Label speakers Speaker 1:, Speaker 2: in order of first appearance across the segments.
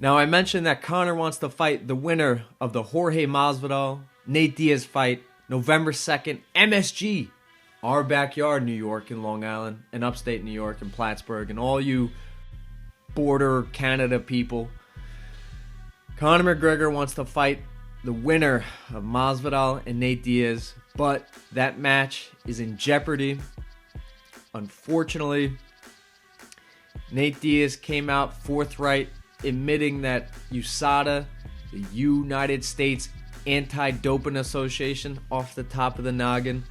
Speaker 1: Now, I mentioned that Conor wants to fight the winner of the Jorge Masvidal, Nate Diaz fight, November 2nd, MSG, our backyard, New York and Long Island, and upstate New York and Plattsburgh, and all you border Canada people. Conor McGregor wants to fight the winner of Masvidal and Nate Diaz, but that match is in jeopardy. Unfortunately, Nate Diaz came out forthright, admitting that USADA, the United States Anti-Doping Association, off the top of the noggin,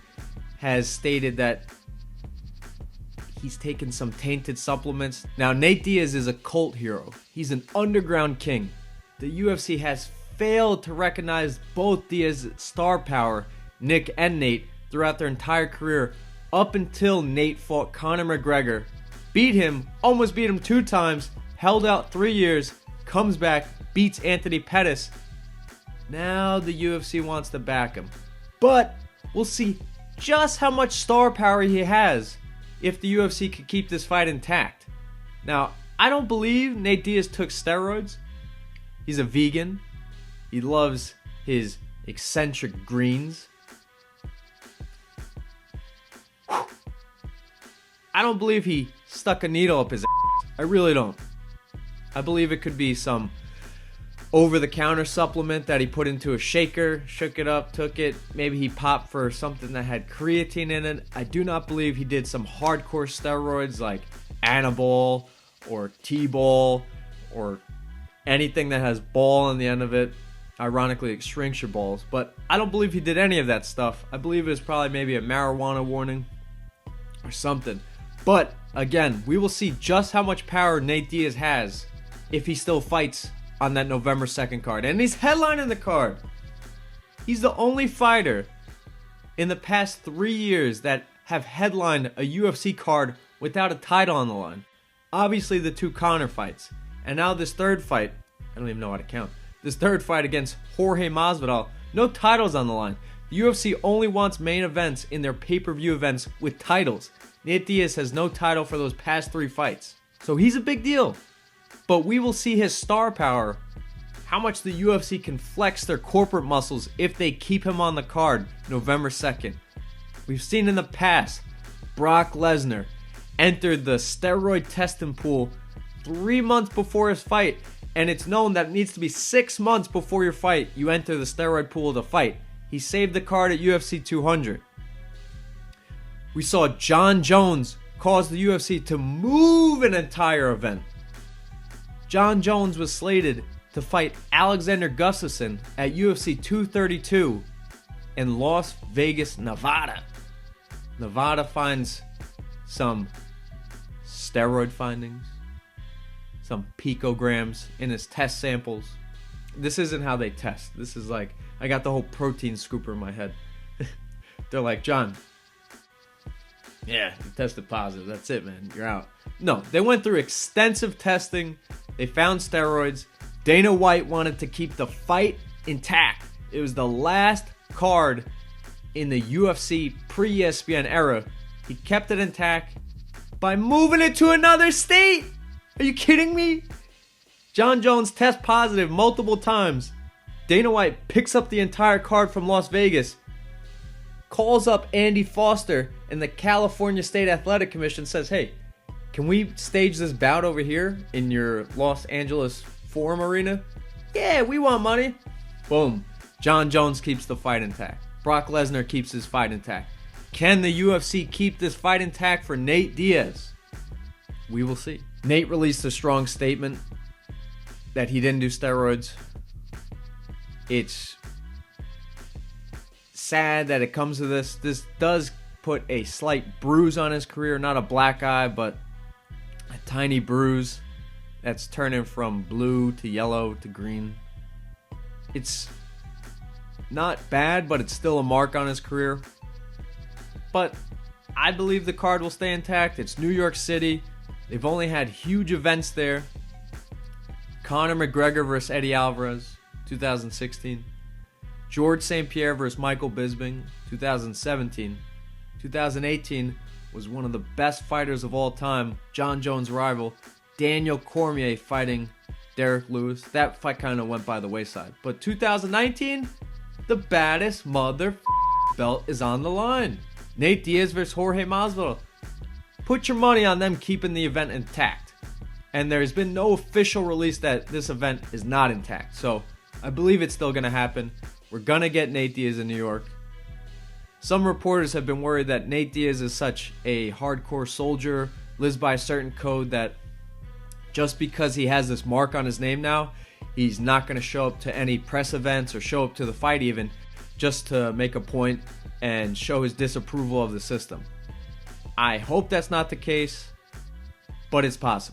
Speaker 1: has stated that he's taken some tainted supplements. Now, Nate Diaz is a cult hero. He's an underground king. The UFC has failed to recognize both Diaz's star power, Nick and Nate, throughout their entire career, up until Nate fought Conor McGregor, beat him, almost beat him 2 times, held out 3 years, comes back, beats Anthony Pettis. Now the UFC wants to back him. But we'll see just how much star power he has if the UFC could keep this fight intact. Now, I don't believe Nate Diaz took steroids. He's a vegan. He loves his eccentric greens. I don't believe he stuck a needle up his ass. I really don't. I believe it could be some over-the-counter supplement that he put into a shaker, shook it up, took it. Maybe he popped for something that had creatine in it. I do not believe he did some hardcore steroids like Anabol or T-ball or anything that has ball on the end of it. Ironically, it shrinks your balls. But I don't believe he did any of that stuff. I believe it was probably maybe a marijuana warning or something. But again, we will see just how much power Nate Diaz has if he still fights on that November 2nd card. And he's headlining the card. He's the only fighter in the past 3 years that have headlined a UFC card without a title on the line. Obviously the 2 Conor fights. And now this third fight, I don't even know how to count. This third fight against Jorge Masvidal, no titles on the line. The UFC only wants main events in their pay-per-view events with titles. Nate Diaz has no title for those past 3 fights. So he's a big deal. But we will see his star power, how much the UFC can flex their corporate muscles if they keep him on the card November 2nd. We've seen in the past, Brock Lesnar entered the steroid testing pool 3 months before his fight, and it's known that it needs to be 6 months before your fight you enter the steroid pool to fight. He saved the card at UFC 200. We saw John Jones cause the UFC to move an entire event. John Jones was slated to fight Alexander Gustafsson at UFC 232 in Las Vegas, Nevada. Nevada finds some steroid findings, some picograms in his test samples. This isn't how they test. This is like, I got the whole protein scooper in my head. They're like, John, yeah, you tested positive. That's it, man. You're out. No, they went through extensive testing. They found steroids. Dana White wanted to keep the fight intact. It was the last card in the UFC pre-ESPN era. He kept it intact by moving it to another state. Are you kidding me? John Jones tests positive multiple times. Dana White picks up the entire card from Las Vegas, calls up Andy Foster and the California State Athletic Commission, says, hey, can we stage this bout over here in your Los Angeles Forum Arena? Yeah, we want money. Boom. John Jones keeps the fight intact. Brock Lesnar keeps his fight intact. Can the UFC keep this fight intact for Nate Diaz? We will see. Nate released a strong statement that he didn't do steroids. It's sad that it comes to this. This does put a slight bruise on his career. Not a black eye, but a tiny bruise that's turning from blue to yellow to green. It's not bad, but it's still a mark on his career. But I believe the card will stay intact. It's New York City. They've only had huge events there. Conor McGregor versus Eddie Alvarez, 2016. George St. Pierre versus Michael Bisping, 2017. 2018 was one of the best fighters of all time, John Jones' rival, Daniel Cormier, fighting Derek Lewis. That fight kind of went by the wayside. But 2019, the baddest belt is on the line. Nate Diaz versus Jorge Masvidal. Put your money on them keeping the event intact. And there's been no official release that this event is not intact. So I believe it's still going to happen. We're going to get Nate Diaz in New York. Some reporters have been worried that Nate Diaz is such a hardcore soldier, lives by a certain code, that just because he has this mark on his name now, he's not going to show up to any press events or show up to the fight even, just to make a point and show his disapproval of the system. I hope that's not the case, but it's possible.